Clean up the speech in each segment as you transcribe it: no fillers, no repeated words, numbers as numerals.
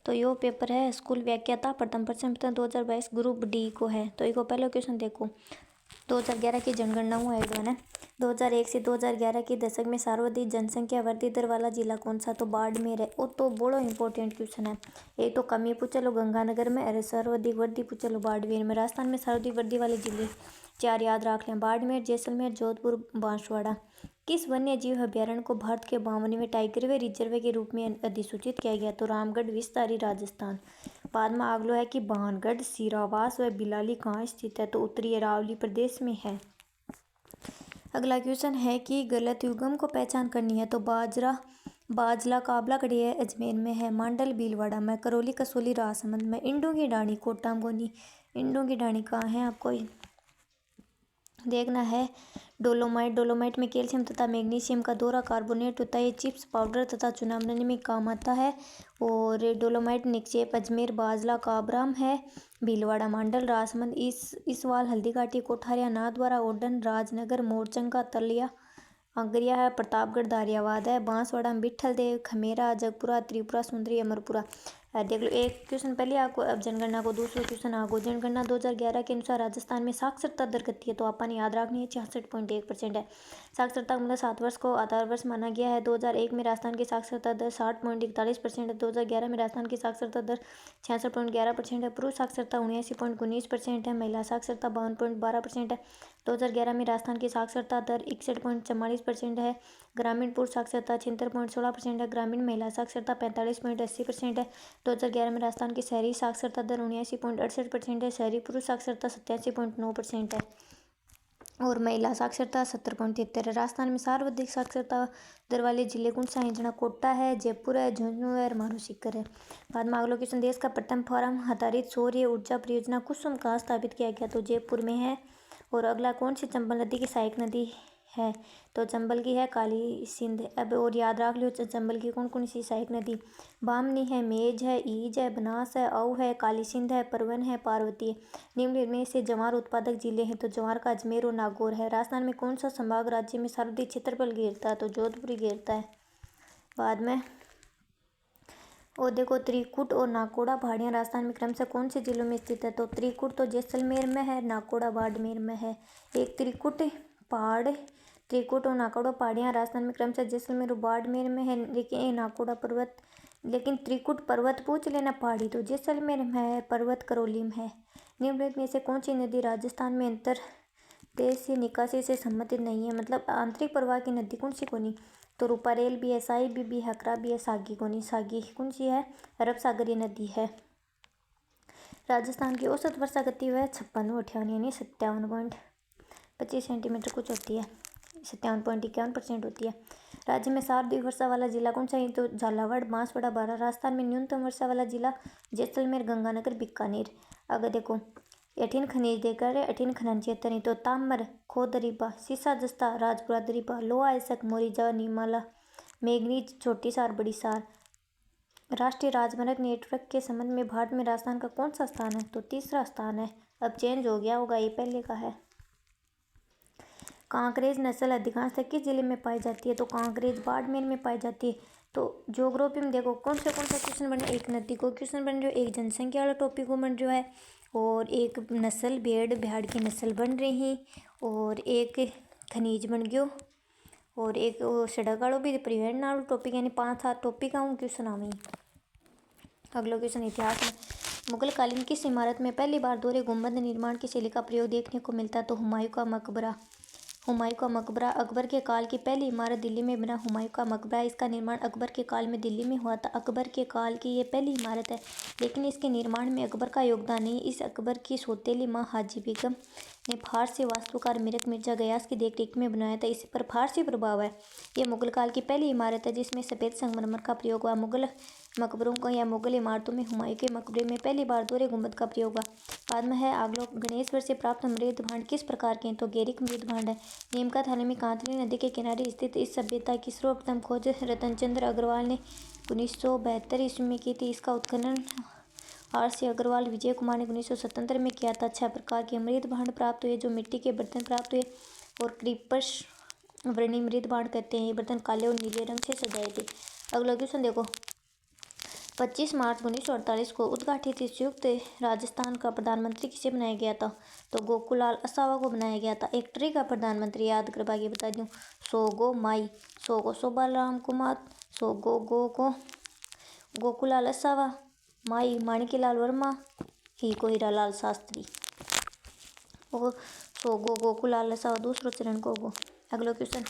तो यो पेपर है स्कूल व्याख्याता प्रथम प्रश्न 2022 ग्रुप डी को है। तो इसको पहला क्वेश्चन देखो। 2011 की जनगणना हुआ है 2001 से 2011 के दशक में सर्वाधिक जनसंख्या वृद्धि दर वाला जिला कौन सा? तो बाड़मेर है। वो तो बड़ो इंपॉर्टेंट क्वेश्चन है। एक तो कमी पूछ लो गंगानगर में, अरे सर्वाधिक वृद्धि पूछ लो बाड़मेर में। राजस्थान में सर्वाधिक वृद्धि वाले जिले 4 याद रख लें, बाड़मेर, जैसलमेर, जोधपुर, बांसवाड़ा। किस वन्य जीव अभ्यारण्य को भारत के 52वें टाइगर वे रिजर्व के रूप में अधिसूचित किया गया? तो रामगढ़ विस्तारी, राजस्थान। बाद में अगलो है कि भानगढ़, सीरावास व बिलाली कहाँ स्थित है? तो उत्तरी अरावली प्रदेश में है। अगला क्वेश्चन है कि गलत युग्म को पहचान करनी है। तो बाजला काबला कड़िया अजमेर में है, मांडल भीलवाड़ा में, करौली कसौली राजसमंद में, इंडों की डाणी कोटाम गोनी। इंडों की डाणी कहाँ है आपको देखना है। डोलोमाइट में कैल्शियम तथा मैग्नीशियम का दोहरा कार्बोनेट होता है। ये चिप्स पाउडर तथा चूना बनाने में काम आता है। और डोलोमाइट निक्षेप अजमेर, बाजला काबराम है, भीलवाड़ा, मांडल, राजसमंद, इसवाल, हल्दीघाटी, कोठारिया, नाथद्वारा, ओडन, राजनगर, मोरचंगा, तलिया, आगरिया है, प्रतापगढ़, दारियावाद है, बांसवाड़ा, बिठल देव, खमेरा, जगपुरा, त्रिपुरा सुंदरी, अमरपुरा। देख लो एक क्वेश्चन पहले आपको, अब जनगणना को दूसरा क्वेश्चन आगो। जनगणना 2011 के अनुसार राजस्थान में साक्षरता दर कितनी है? तो अपन याद रखनी है 66.1% है। साक्षरता मतलब 7 वर्ष को आधार वर्ष माना गया है। 2001 में राजस्थान की साक्षरता दर 60.41% है। 2011 में राजस्थान की साक्षरता दर 66.11% है। पुरुष साक्षरता 79.19% है। महिला साक्षरता 52.12% है। 2011 में राजस्थान की साक्षरता दर 61.44% है। ग्रामीण पुरुष साक्षरता 76.16% है। ग्रामीण महिला साक्षरता 45.80% है। 2011 में राजस्थान की शहरी साक्षरता दर 79.68% है। शहरी पुरुष साक्षरता 87.9% है और महिला साक्षरता 70.73 है। राजस्थान में सर्वाधिक साक्षरता दर वाले जिले कौन सा है? जना कोटा है, जयपुर है, झुंझुनू है और मानूसीकर है। बाद में अगला क्वेश्चन, देश का प्रथम फार्म आधारित सौर्य ऊर्जा परियोजना कुसुम कहाँ स्थापित किया गया? तो जयपुर में है। और अगला कौन सी चंबल नदी की सहायक नदी है? तो चंबल की है काली सिंध। अब और याद रख लो चंबल की कौन कौन सी सहायक नदी, बामनी है, मेज है, ईज है, बनास है, औ है, काली सिंध है, परवन है, पार्वती है। निम्न में से ज्वार उत्पादक जिले हैं। तो ज्वार का अजमेर और नागौर है। राजस्थान में कौन सा संभाग राज्य में सर्वाधिक क्षेत्रफल घेरता है? तो जोधपुर ही घेरता है। बाद में और देखो त्रिकुट और नाकोड़ा पहाड़ियाँ राजस्थान में क्रमशः कौन से जिलों में स्थित है? तो त्रिकुट तो जैसलमेर में है, नाकोड़ा बाड़मेर में है। एक त्रिकुट और नाकोड़ा पहाड़ियाँ राजस्थान में क्रमशः जैसलमेर और बाड़मेर में है। लेकिन ये नाकोड़ा पर्वत, लेकिन त्रिकुट पर्वत पूछ लेना, पहाड़ी तो जैसलमेर में है, पर्वत करौली में है। निम्नलिखित में से कौन सी नदी राजस्थान में अंतर्देशीय निकासी से संबंधित नहीं है? मतलब आंतरिक प्रवाह की नदी कौन सी कोनी? तो रूपारेल भी है, साई भी है, हकरा भी है, सागी कोनी। सागी कौन सी है? अरब सागरीय नदी है। राजस्थान की औसत वर्षा गति वह 56 यानी 57.25 सेंटीमीटर कुछ होती है, 57.51% होती है। राज्य में सर्वाधिक वर्षा वाला जिला कौन सा है? तो झालावाड़, बांसवाड़ा, बारां। राजस्थान में न्यूनतम वर्षा वाला जिला जैसलमेर, गंगानगर, बीकानेर। अगर देखो एठिन खनिज देकर एठिन खनन क्षेत्र नहीं। तो ताम्र, खोदरीबा, सीसा जस्ता, राजपुरा दरीबा, लोहा ऐसक, मोरीजा, नीमाला, मैग्नीज, छोटी सार, बड़ी सार। राष्ट्रीय राजमार्ग नेटवर्क के संबंध में भारत में राजस्थान का कौन सा स्थान है? तो तीसरा स्थान है। अब चेंज हो गया होगा, ये पहले का है। कांकरेज नस्ल अधिकांशतः किस जिले में पाई जाती है? तो कांकरेज बाड़मेर में पाई जाती है। तो ज्योग्राफी में देखो कौन सा क्वेश्चन बन रहा है? एक नदी को क्वेश्चन बन रहा है, एक जनसंख्या वाला टॉपिक को बन रहा है, और एक नस्ल भेड़ की नस्ल बन रही, और एक खनिज बन गयो, और एक सड़क वालों भी परिवहन वालों टॉपिक, यानी 5-7 टॉपिक आऊँ क्वेश्चन आवी। अगला क्वेश्चन, इतिहास में मुगल कालीन किस इमारत में पहली बार दोहरे गुंबद निर्माण की शैली का प्रयोग देखने को मिलता? तो हुमायूं का मकबरा अकबर के काल की पहली इमारत दिल्ली में बना हुमायूं का मकबरा। इसका निर्माण अकबर के काल में दिल्ली में हुआ था। अकबर के काल की ये पहली इमारत है, लेकिन इसके निर्माण में अकबर का योगदान नहीं। इस अकबर की सौतेली माँ हाजी बेगम ने फारसी वास्तुकार मीरत मिर्जा गयास की देखरेख में बनाया था। इस पर फारसी प्रभाव है। ये मुगल काल की पहली इमारत है जिसमें सफ़ेद संगमरमर का प्रयोग हुआ। मुगल मकबरों को या मुगल इमारतों में हुमायूं के मकबरे में पहली बार दोहरे गुंबद का प्रयोग हुआ। बाद में है आगलो, गणेशवर से प्राप्त मृद भांड किस प्रकार के हैं? तो गैरिक मृद भांड है। नीमका थाने में कांतली नदी के किनारे स्थित इस सभ्यता की सर्वप्रथम खोज रतनचंद्र अग्रवाल ने 1972 ईस्वी में की थी। इसका उत्खनन R.C. अग्रवाल, विजय कुमार ने 1977 में किया था। 6 प्रकार के मृद भांड प्राप्त हुए, जो मिट्टी के बर्तन प्राप्त हुए और क्रीपर्स वर्णी मृद भांड कहते हैं। ये बर्तन काले और नीले रंग से सजाए थे। अगला क्वेश्चन देखो, 25 मार्च 1948 को उद्घाटित इस संयुक्त राजस्थान का प्रधानमंत्री किसे बनाया गया था? तो गोकुलाल असावा को बनाया गया था। एक ट्री का प्रधानमंत्री याद कर बाकी बता दूं, सोगो माई, सोगो शोभाराम कुमार, सोगो गो को गोकुलाल असावा, माई माणिक्यलाल वर्मा, ही को हीरालाल शास्त्री। और सोगो गोकुलाल असावा दूसरो चरण को गो। अगला क्वेश्चन,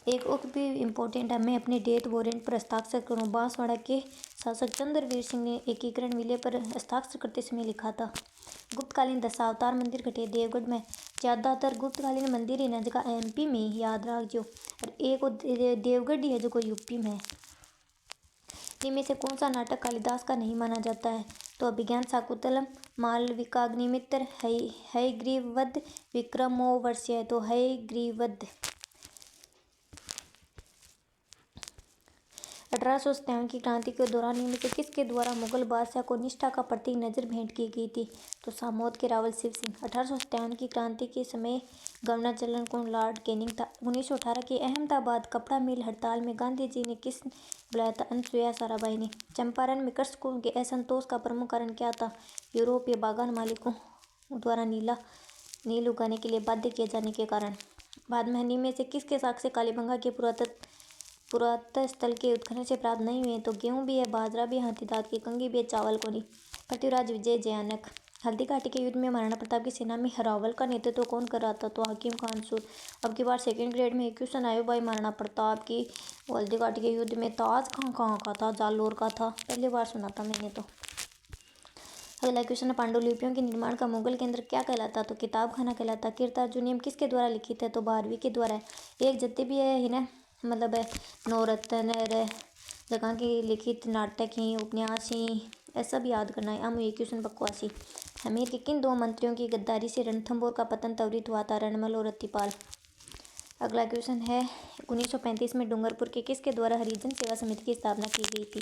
एक और भी इम्पोर्टेंट है, मैं अपने डेथ वारंट पर हस्ताक्षर करूँ। बांसवाड़ा के शासक चंद्रवीर सिंह ने एकीकरण विलय पर हस्ताक्षर करते समय लिखा था। गुप्तकालीन दशावतार मंदिर घटे देवगढ़ में। ज़्यादातर गुप्तकालीन मंदिर इन जगह MP में याद रखो, और एक देवगढ़ ही है जो को यूपी में है। इनमें से कौन सा नाटक कालिदास का नहीं माना जाता है? तो अभिज्ञान शाकुंतलम, मालविकाग्निमित्र, हयग्रीववध, विक्रमोर्वशीय। तो हयग्रीववध। 1857 की क्रांति के दौरान इनमें से किसके द्वारा मुगल बादशाह को निष्ठा का प्रतीक नजर भेंट की गई थी? तो सामोद के रावल शिव सिंह। 1857 की क्रांति के समय गवर्नर जनरल कौन? लॉर्ड कैनिंग था। 1918 की अहमदाबाद कपड़ा मिल हड़ताल में गांधी जी ने किस बुलाया था? अनुसुईया साराभाई ने। चंपारण में कृषकों के असंतोष का प्रमुख कारण क्या था? यूरोपीय बागान मालिकों द्वारा नील उगाने के लिए बाध्य किए जाने के कारण। बाद में इनमें से किसके साक्ष्य कालीबंगा के पुरातत्व स्थल के उत्खनन से प्राप्त नहीं हुए? तो गेहूं भी है, बाजरा भी, हाथीदांत की कंघी भी है, चावल को नहीं। पृथ्वीराज विजय जयानक। हल्दी घाटी के युद्ध में महाराणा प्रताप की सेना में हरावल का नेतृत्व कौन कर रहा था? तो हाकिम खान सूर। अब की बार सेकंड ग्रेड में एक क्वेश्चन आयो भाई, महाराणा प्रताप की हल्दी घाटी के युद्ध में ताज खां कहाँ का था? जालोर का था। पहली बार सुना था मैंने तो। अगला क्वेश्चन है, पांडुलिपियों के निर्माण का मुगल केंद्र क्या कहलाता? तो किताब खाना कहलाता। कीर्तार्जुनीयम किसके द्वारा लिखित है? तो भारवी के द्वारा है। एक जत्ते भी है ना, मतलब है नवरत्न जगह की लिखित नाटक ही, उपन्यास ही, ऐसा भी याद करना है। ये क्वेश्चन बकवासी। हमीर के किन दो मंत्रियों की गद्दारी से रणथंभौर का पतन त्वरित हुआ था? रणमल और रत्तीपाल। अगला क्वेश्चन है, 1935 में डूंगरपुर के किसके द्वारा हरिजन सेवा समिति की स्थापना की गई थी?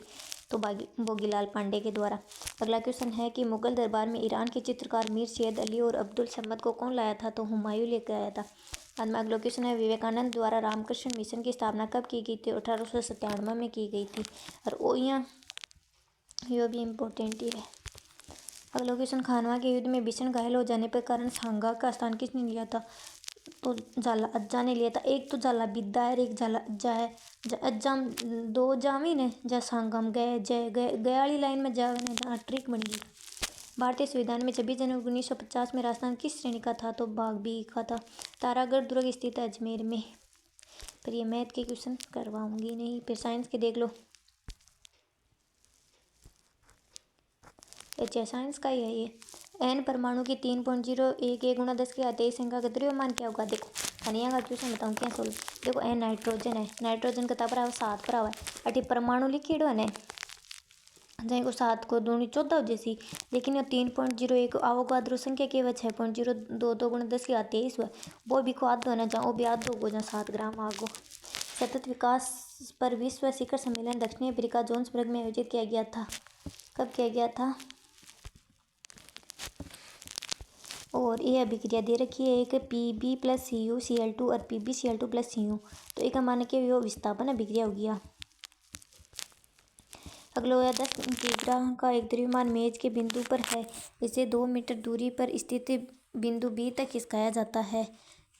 तो भोगीलाल पांडे के द्वारा। अगला क्वेश्चन है कि मुगल दरबार में ईरान के चित्रकार मीर सैयद अली और अब्दुल समद को कौन लाया था? तो हुमायूं लेकर आया था। बाद में अगला क्वेश्चन है, विवेकानंद द्वारा रामकृष्ण मिशन की स्थापना कब की गई थी? 1897 में की गई थी। और यह भी इम्पोर्टेंट ही है। अगला क्वेश्चन, खानवा के युद्ध में भीषण घायल हो जाने पर कारण सांगा का स्थान किसने लिया था? तो झाला अज्जा ने लिया था। एक तो झाला बिद्दा है और एक झाला अज्जा है। अज्जाम दो जामीन है, जा सांगम गयाली लाइन में जा ट्रिक बन गई। भारतीय संविधान में 26 जनवरी 1950 में राजस्थान किस श्रेणी का था? तो भाग बी का था। तारागढ़ दुर्ग स्थित है अजमेर में। पर ये मैथ के क्वेश्चन करवाऊंगी नहीं, फिर साइंस के देख लो। अच्छा, साइंस का ही है ये। n परमाणु की 3.011 × 10⁻23 संख्या का द्रव्यमान क्या होगा? देखो खनिया का क्वेश्चन बताऊँ क्या सोल्व। देखो n नाइट्रोजन है, नाइट्रोजन का तापरा 7 पर आवा है। अटी परमाणु लिखिड़ो है ने, जहाँ को 7 को 2 14 हो जैसी, लेकिन ये 3.01 आवोगाद्रो संख्या के वह 6.022 × 10⁻23 हुआ। वो भी को आधो है ना, जहाँ वो भी आधो होगा, जहाँ 7 ग्राम आगो। सतत विकास पर विश्व शिखर सम्मेलन दक्षिणी अफ्रीका जोहान्सबर्ग में आयोजित किया गया था। कब किया गया था? और ये अभिक्रिया दे रखी है, एक Pb + CuCl2 और PbCl2 + Cu। तो एक मान के यो विस्थापन अभिक्रिया हो गया। अगला हो गया 10 किग्रा का एक द्रव्यमान मेज के बिंदु पर है, इसे 2 मीटर दूरी पर स्थित बिंदु B तक खिसकाया जाता है।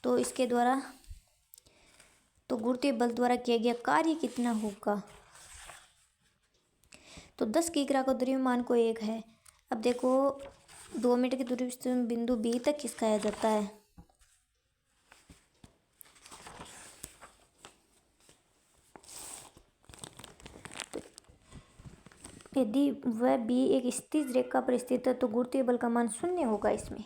तो इसके द्वारा तो गुरुत्वीय बल द्वारा किया गया कार्य कितना होगा? तो 10 किग्रा का द्रव्यमान को 1 है। अब देखो 2 मीटर की दूरी से बिंदु B तक खिसकाया जाता है। यदि वह B एक स्थिर रेखा पर स्थित है तो गुरुत्वीय बल का मान 0 होगा इसमें।